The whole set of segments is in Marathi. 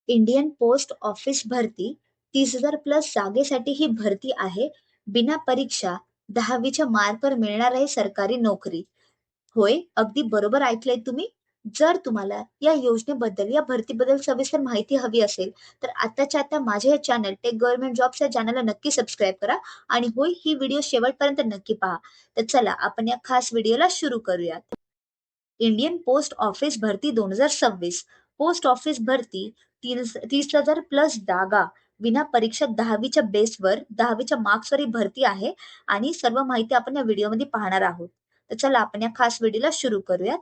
इंडियन पोस्ट ऑफिस भरती 30,000 प्लस जागेसाठी ही भरती आहे. बिना परीक्षा 10वीच्या मार्कवर मिळणार आहे सरकारी नोकरी. होय, अगदी बरोबर ऐकलंय तुम्ही. जर तुम्हाला या योजनेबद्दल, या भरतीबद्दल सविस्तर माहिती हवी असेल, तर आताच्या आता माझे हे चॅनल टेक गव्हर्नमेंट जॉब्स या चॅनलला नक्की सबस्क्राईब करा आणि होय, ही व्हिडिओ शेवटपर्यंत नक्की पहा. तर चला आपण या खास व्हिडिओला सुरू करूयात. इंडियन पोस्ट ऑफिस भरती 2026. पोस्ट ऑफिस भरती 30,000 प्लस जागा विना परीक्षा 10वीच्या मार्क्सवर ही भरती आहे आणि सर्व माहिती आपण या व्हिडिओमध्ये पाहणार आहोत. तर चला आपण या खास व्हिडिओला सुरू करूयात.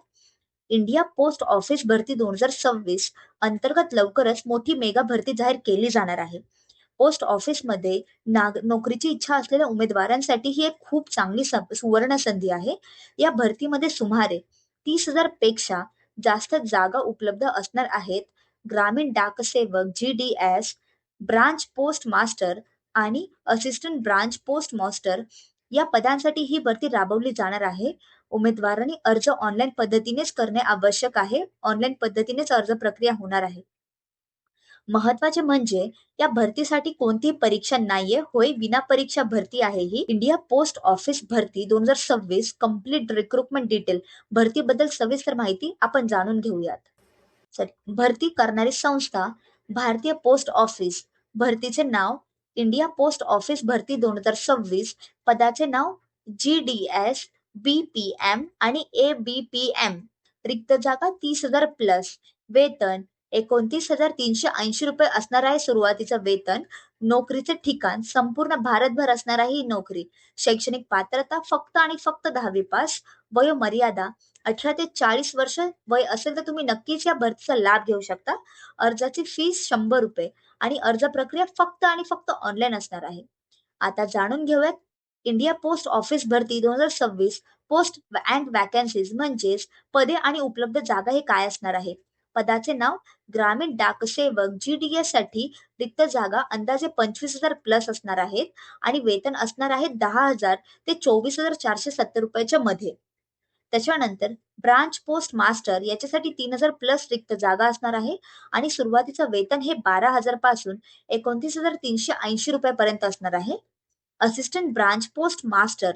इंडिया पोस्ट ऑफिस भरती 2026 अंतर्गत लवकरच मोठी मेगा भरती जाहीर केली जाणार आहे. पोस्ट ऑफिसमध्ये नोकरीची इच्छा असलेल्या उमेदवारांसाठी ही एक खूप चांगली सुवर्ण संधी आहे. या भरतीमध्ये सुमारे 30,000 पेक्षा जास्त जागा उपलब्ध असणार आहेत. ग्रामीण डाकसेवक GDS, ब्रांच पोस्ट मास्टर आणि असिस्टंट ब्रांच पोस्ट मास्टर या पदांसाठी ही भरती राबवली जाणार आहे. उमेदवारांनी अर्ज ऑनलाईन पद्धतीनेच करणे आवश्यक आहे. ऑनलाईन पद्धतीनेच अर्ज प्रक्रिया होणार आहे. महत्वाचे म्हणजे या भरतीसाठी कोणतीही परीक्षा नाहीये. होय, विना परीक्षा भरती आहे ही. इंडिया पोस्ट ऑफिस भरती 2026 कम्प्लीट रिक्रुटमेंट डिटेल भरतीबद्दल सविस्तर माहिती आपण जाणून घेऊयात. भरती करणारी संस्था भारतीय पोस्ट ऑफिस. भरतीचे नाव इंडिया पोस्ट ऑफिस भरती 2026. पदाचे नाव GDS, BPM आणि ABPM. रिक्त जागा 30,000 प्लस. वेतन 29,380 रुपये असणार आहे सुरुवातीचं वेतन. नोकरीचे ठिकाण संपूर्ण भारतभर असणार आहे ही नोकरी. शैक्षणिक पात्रता फक्त आणि फक्त 10वी पास. वयोमर्यादा 18 ते 40 वर्ष वय असेल तर तुम्ही नक्कीच या भरतीचा लाभ घेऊ शकता. अर्जाची फीस 100 रुपये आणि अर्ज प्रक्रिया फक्त आणि फक्त ऑनलाईन असणार आहे. आता जाणून घेऊयात इंडिया पोस्ट ऑफिस भरती 2026 पोस्ट अँड वॅकन्सीज म्हणजेच पदे आणि उपलब्ध जागा हे काय असणार आहे. पदाचे नाव ग्रामीण डाकसेवक GDS साठी रिक्त जागा अंदाजे 25,000 प्लस असणार आहेत आणि वेतन असणार आहे 10,000 ते 24,470 रुपयाच्या मध्ये. त्याच्यानंतर ब्रांच पोस्ट मास्टर याच्यासाठी 3,000 प्लस रिक्त जागा असणार आहे आणि सुरुवातीचं वेतन हे 12,000 पासून 29,380 रुपयापर्यंत असणार आहे. असिस्टंट ब्रांच पोस्ट मास्टर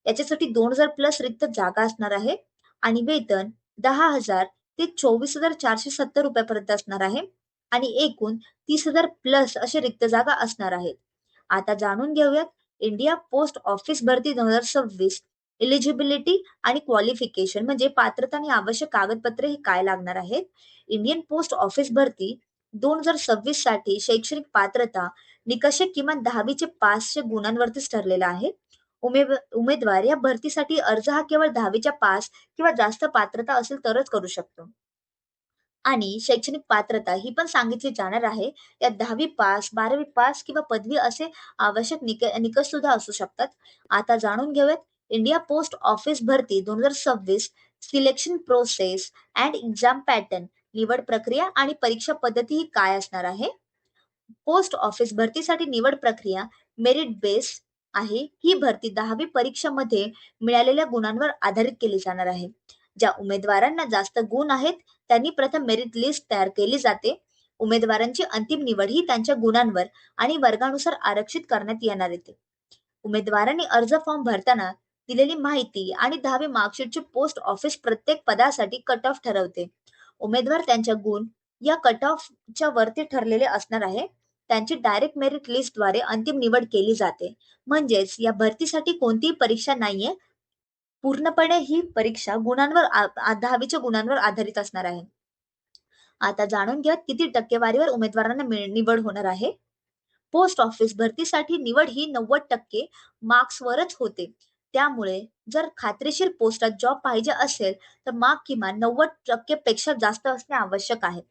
याच्यासाठी 2,000 प्लस रिक्त जागा असणार आहे आणि वेतन 10,000 ते 24,470 रुपयापर्यंत असणार आहे आणि एकूण 30,000 प्लस असे रिक्त जागा असणार आहेत. आता जाणून घेऊयात इंडिया पोस्ट ऑफिस भरती 2026 एलिजिबिलिटी आणि क्वालिफिकेशन म्हणजे पात्रता आणि आवश्यक कागदपत्रे हे काय लागणार आहेत. इंडियन पोस्ट ऑफिस भरती 2026 साठी शैक्षणिक पात्रता निकष किमान 10वीचे पासच्या गुणांवरतीच ठरलेला आहे. उमेदवार या भरतीसाठी अर्ज हा केवळ 10वीच्या पास किंवा जास्त पात्रता असेल तरच करू शकतो. आणि शैक्षणिक पात्रता ही पण सांगितली जाणार आहे. यात 10वी पास, 12वी पास किंवा पदवी असे आवश्यक निकष सुद्धा असू शकतात. आता जाणून घेऊयात इंडिया पोस्ट ऑफिस भरती 2026 selection process and exam pattern निवड प्रक्रिया आणि परीक्षा पद्धती ही काय असणार आहे. पोस्ट ऑफिस भरतीसाठी निवड प्रक्रिया मेरिट बेस आहे. ही भरती 10वी परीक्षामध्ये मिळालेल्या गुणांवर आधारित केली जाणार आहे. ज्या उमेदवारांना जास्त गुण आहेत त्यांनी प्रथम मेरिट लिस्ट तयार केली जाते. उमेदवारांची अंतिम निवड ही त्यांच्या गुणांवर आणि वर्गानुसार आरक्षित करण्यात येणार येते. उमेदवारांनी अर्ज फॉर्म भरताना दिलेली माहिती आणि 10वी मार्कशीटची पोस्ट ऑफिस प्रत्येक पदासाठी कट ऑफ ठरवते. उमेदवार त्यांच्या गुण या कट ऑफच्या वरती ठरलेले असणार आहे. त्यांची डायरेक्ट मेरिट लिस्टद्वारे अंतिम निवड केली जाते. म्हणजेच या भरतीसाठी कोणतीही परीक्षा नाहीये. पूर्णपणे ही परीक्षा 10वीच्या गुणांवर आधारित असणार आहे. आता जाणून घ्या किती टक्केवारीवर उमेदवारांना निवड होणार आहे. पोस्ट ऑफिस भरतीसाठी निवड ही 90% मार्क्सवरच होते. त्यामुळे जर खात्रीशीर पोस्टात जॉब पाहिजे असेल तर मार्क किमान 90% पेक्षा जास्त असणे आवश्यक आहे.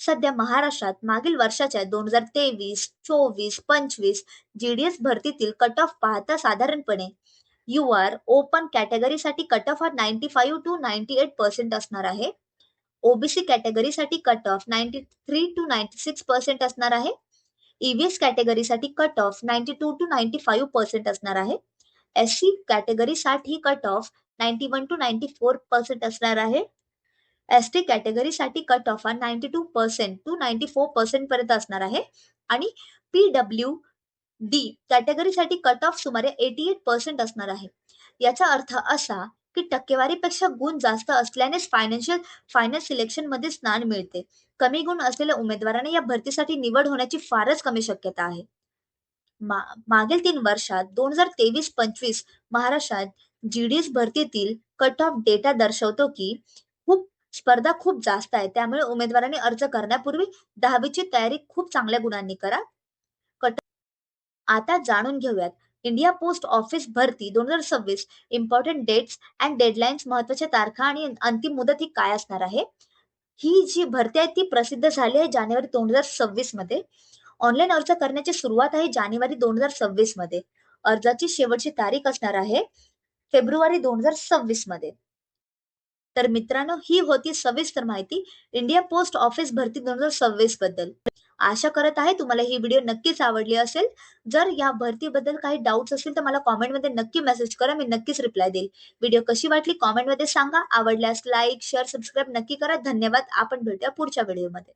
सध्या महाराष्ट्रात मागील वर्षाच्या 2023, 24, 25 GDS भरतीतील कट ऑफ पाहता साधारणपणे UR ओपन कॅटेगरीसाठी कट ऑफ हा 95 to 98% असणार आहे. OBC कॅटेगरीसाठी कट ऑफ 93 to 96% असणार आहे. EVS कॅटेगरीसाठी कट ऑफ 92 to 95% असणार आहे. SC कॅटेगरीसाठी कट ऑफ 91 to 94% असणार आहे. एसटी कॅटेगरीसाठी कट ऑफ हा 92% टू 94% पर्यंत असणार आहे आणि पीडब्ल्यू डी कॅटेगरीसाठी कट ऑफ सुमारे 88% असणार आहे. याचा अर्थ असा की टक्केवारीपेक्षा गुण जास्त असल्यानेच फायनल सिलेक्शन मध्ये स्थान मिळते. कमी गुण असलेल्या उमेदवारांना या भरतीसाठी निवड होण्याची फारच कमी शक्यता आहे. मागील 3 वर्षात 2023-25 महाराष्ट्रात जीडीएस भरतीतील कट ऑफ डेटा दर्शवतो की स्पर्धा खूप जास्त आहे. त्यामुळे उमेदवारांनी अर्ज करण्यापूर्वी 10वीची तयारी खूप चांगल्या गुणांनी करा. आता जाणून घेऊयात इंडिया पोस्ट ऑफिस भरती 2026 इम्पॉर्टंट डेट्स अँड डेडलाईन्स, महत्वाच्या तारखा आणि अंतिम मुदत ही काय असणार आहे. ही जी भरती आहे ती प्रसिद्ध झाली आहे जानेवारी 2026 मध्ये. ऑनलाईन अर्ज करण्याची सुरुवात आहे जानेवारी 2026 मध्ये. अर्जाची शेवटची तारीख असणार आहे फेब्रुवारी 2026 मध्ये. तर मित्रांनो, ही होती सविस्तर माहिती इंडिया पोस्ट ऑफिस भरती 2026 बद्दल. आशा करत आहे तुम्हाला ही व्हिडिओ नक्कीच आवडली असेल. जर या भरतीबद्दल काही डाऊट्स असतील तर मला कॉमेंटमध्ये नक्की मेसेज करा, मी नक्कीच रिप्लाय देईल. व्हिडिओ कशी वाटली कॉमेंटमध्ये सांगा. आवडल्यास लाईक शेअर सबस्क्राईब नक्की करा. धन्यवाद. आपण भेटूया पुढच्या व्हिडिओमध्ये.